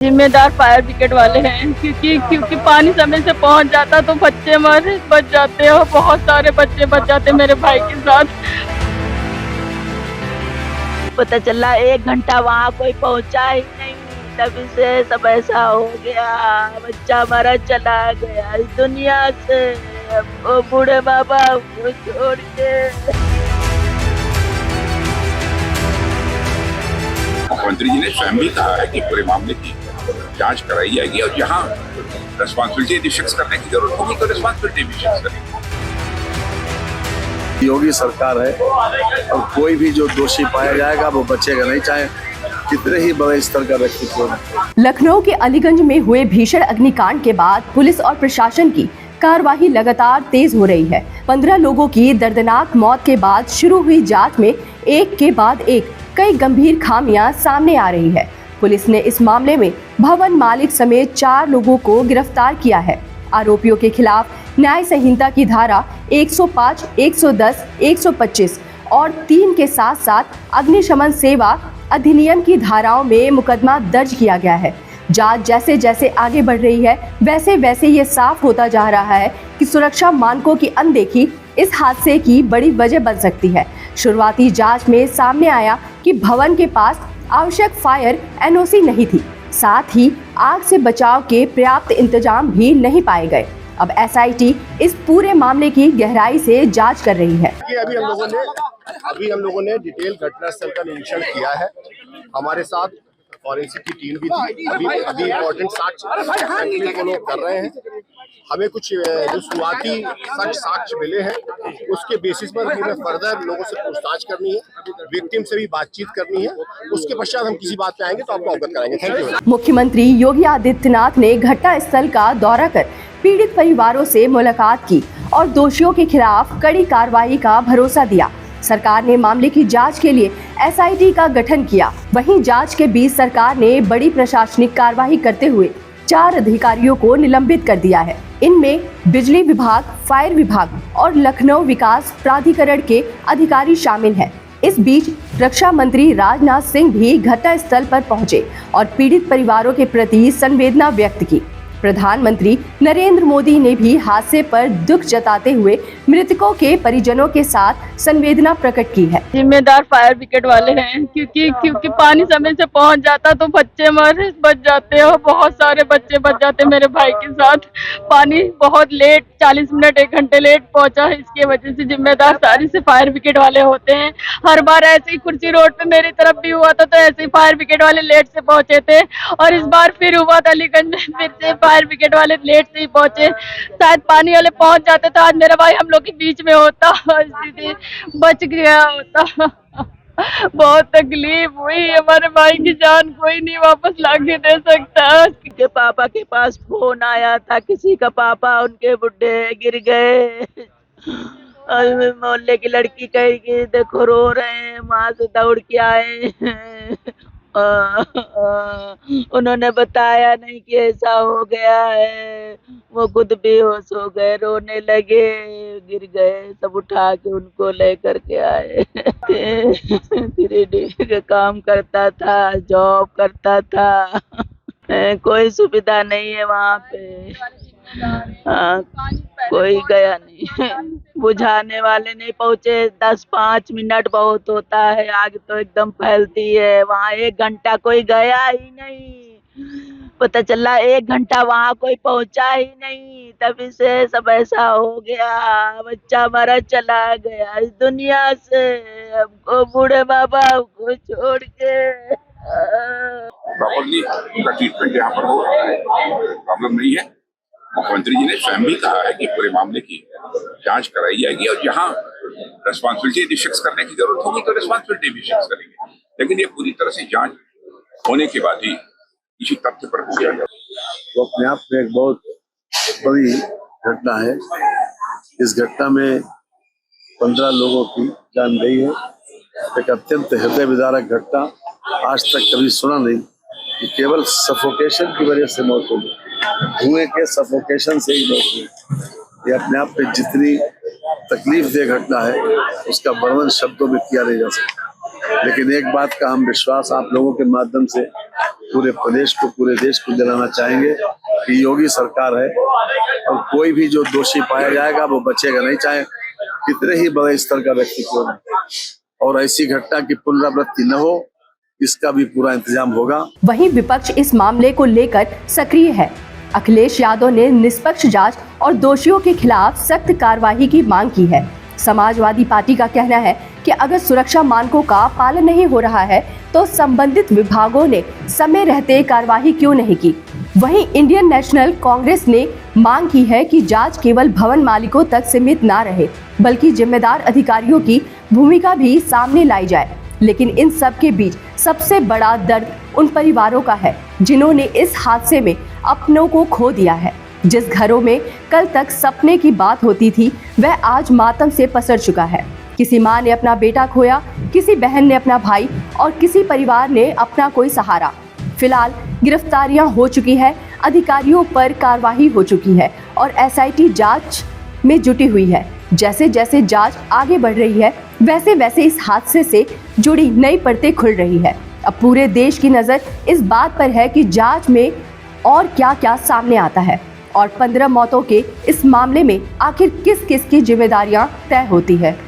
जिम्मेदार fire brigade वाले हैं क्योंकि पानी समय से पहुंच जाता तो बच्चे बच जाते और बहुत सारे बच्चे बच जाते मेरे भाई के साथ। पता चला 1 घंटा वहाँ कोई पहुंचा ही नहीं, तभी से सब ऐसा हो गया। बच्चा हमारा चला गया इस दुनिया से, वो बूढ़े बाबा को छोड़ के। मुख्यमंत्री जी ने स्वयं भी कहा है कि पूरे मामले की जांच कराई जाएगी और जहां रिस्पांसिबिलिटी डिफिक्स करने की जरूरत होगी तो रिस्पांसिबिलिटी भी फिक्स करेंगे। योगी सरकार है और कोई भी जो दोषी पाया जाएगा वो बचेगा नहीं, चाहे कितने ही बड़े स्तर का व्यक्तित्व हो। लखनऊ के अलीगंज में हुए भीषण अग्निकांड के बाद पुलिस और प्रशासन की कार्यवाही लगातार तेज हो रही है। 15 लोगों की दर्दनाक मौत के बाद शुरू हुई जांच में एक के बाद एक कई गंभीर खामियां सामने आ रही है। पुलिस ने इस मामले में भवन मालिक समेत 4 लोगों को गिरफ्तार किया है। आरोपियों के खिलाफ न्याय संहिता की धारा 105, 110, 125 और 3 के साथ साथ अग्निशमन सेवा अधिनियम की धाराओं में मुकदमा दर्ज किया गया है। जांच जैसे जैसे आगे बढ़ रही है वैसे वैसे ये साफ होता जा रहा है कि सुरक्षा मानकों की अनदेखी इस हादसे की बड़ी वजह बन सकती है। शुरुआती जांच में सामने आया कि भवन के पास आवश्यक फायर एनओसी नहीं थी, साथ ही आग से बचाव के पर्याप्त इंतजाम भी नहीं पाए गए। अब एसआईटी इस पूरे मामले की गहराई से जांच कर रही है। अभी हम लोगों ने डिटेल घटनास्थल का निरीक्षण किया है। हमारे साथ फॉरेंसिक की टीम भी थी। अभी इम्पोर्टेंट साक्ष्य फॉलो कर रहे हैं। हमें कुछ जो शुरुआती साक्ष्य मिले हैं उसके बेसिस पर हमें फर्दर लोगों से पूछताछ करनी है, विक्टिम से भी बातचीत करनी है। उसके पश्चात हम किसी बात पे आएंगे तो आपको अवगत कराएंगे। Thank you. मुख्यमंत्री योगी आदित्यनाथ ने घटना स्थल का दौरा कर पीड़ित परिवारों से मुलाकात की और दोषियों के खिलाफ कड़ी कार्रवाई का भरोसा दिया। सरकार ने मामले की जांच के लिए एसआईटी का गठन किया। वहीं जांच के बीच सरकार ने बड़ी प्रशासनिक कार्रवाई करते हुए 4 अधिकारियों को निलंबित कर दिया है। इनमें बिजली विभाग, फायर विभाग और लखनऊ विकास प्राधिकरण के अधिकारी शामिल हैं। इस बीच रक्षा मंत्री राजनाथ सिंह भी घटनास्थल पर पहुंचे और पीड़ित परिवारों के प्रति संवेदना व्यक्त की। प्रधानमंत्री नरेंद्र मोदी ने भी हादसे पर दुख जताते हुए मृतकों के परिजनों के साथ संवेदना प्रकट की है। जिम्मेदार फायर ब्रिगेड वाले हैं क्योंकि पानी समय से पहुंच जाता तो बच्चे बच जाते और बहुत सारे बच्चे बच जाते मेरे भाई के साथ। पानी बहुत लेट 40 मिनट 1 घंटे लेट पहुंचा, इसकी वजह से जिम्मेदार सारी से फायर ब्रिगेड वाले होते हैं। हर बार ऐसे ही कुर्सी रोड पे मेरी तरफ भी हुआ था तो ऐसे ही फायर ब्रिगेड वाले लेट से पहुंचे थे और इस बार फिर हुआ था अलीगंज में, फिर से फायर ब्रिगेड वाले लेट से ही पहुंचे। शायद पानी वाले पहुंच जाते तो आज मेरा भाई हम लोग के बीच में होता और स्थिति बच गया होता। बहुत तकलीफ हुई, हमारे भाई की जान कोई नहीं वापस लाके दे सकता। के पापा के पास फोन आया था, किसी का पापा उनके बुढ़े गिर गए और मोहल्ले की लड़की कहेगी देखो रो रहे हैं, वहां से दौड़ के आए। उन्होंने बताया नहीं कि ऐसा हो गया है, वो खुद बेहोश हो गए, रोने लगे, गिर गए, सब उठा के उनको लेकर के आए। 3D का काम करता था, जॉब करता था, कोई सुविधा नहीं है वहाँ पे। कोई गया नहीं, बुझाने वाले नहीं पहुँचे। 10-5 मिनट बहुत होता है, आग तो एकदम फैलती है। वहाँ 1 घंटा कोई गया ही नहीं। पता चला 1 घंटा वहाँ कोई पहुँचा ही नहीं, तभी से सब ऐसा हो गया। बच्चा हमारा चला गया इस दुनिया से, वो बूढ़े बाबा को छोड़ के। प्रॉपर्ली उनका ट्रीटमेंट यहाँ पर हो रहा है, प्रॉब्लम नहीं है। मुख्यमंत्री जी ने स्वयं भी कहा है कि पूरे मामले की जांच कराई जाएगी और जहां रिस्पांसिबिलिटी फिक्स करने की जरूरत होगी तो रिस्पांसिबिलिटी भी फिक्स करेंगे, लेकिन ये पूरी तरह से जांच होने के बाद ही इसी तथ्य पर किया जाए। वो अपने आप में एक बहुत बड़ी घटना है। इस घटना में 15 लोगों की जान गई है। एक अत्यंत हृदय विदारक घटना, आज तक कभी सुना नहीं कि केवल सफोकेशन की वजह से मौत हुई, धुएं के सफोकेशन से ही मौत हुई। ये अपने आप में जितनी तकलीफ दे घटना है उसका वर्णन शब्दों में किया नहीं जा सकता। लेकिन एक बात का हम विश्वास आप लोगों के माध्यम से पूरे प्रदेश को, पूरे देश को दिलाना चाहेंगे कि योगी सरकार है और कोई भी जो दोषी पाया जाएगा वो बचेगा नहीं, चाहे कितने ही बड़े स्तर का व्यक्ति क्यों न, और ऐसी घटना की पुनरावृत्ति न हो, इसका भी पूरा इंतजाम होगा। वहीं विपक्ष इस मामले को लेकर सक्रिय है। अखिलेश यादव ने निष्पक्ष जांच और दोषियों के खिलाफ सख्त कार्रवाई की मांग की है। समाजवादी पार्टी का कहना है कि अगर सुरक्षा मानकों का पालन नहीं हो रहा है तो संबंधित विभागों ने समय रहते कार्रवाई क्यों नहीं की। वहीं इंडियन नेशनल कांग्रेस ने मांग की है कि जांच केवल भवन मालिकों तक सीमित ना रहे, बल्कि जिम्मेदार अधिकारियों की भूमिका भी सामने लाई जाए। लेकिन इन सब के बीच सबसे बड़ा दर्द उन परिवारों का है जिन्होंने इस हादसे में अपनों को खो दिया है। जिस घरों में कल तक सपने की बात होती थी वह आज मातम से पसर चुका है। किसी मां ने अपना बेटा खोया, किसी बहन ने अपना भाई और किसी परिवार ने अपना कोई सहारा। फिलहाल गिरफ्तारियां हो चुकी है, अधिकारियों पर कार्रवाई हो चुकी है और एसआईटी जांच में जुटी हुई है। जैसे जैसे जांच आगे बढ़ रही है वैसे वैसे इस हादसे से जुड़ी नई परतें खुल रही है। अब पूरे देश की नज़र इस बात पर है कि जांच में और क्या क्या सामने आता है और 15 मौतों के इस मामले में आखिर किस किस की जिम्मेदारियां तय होती है।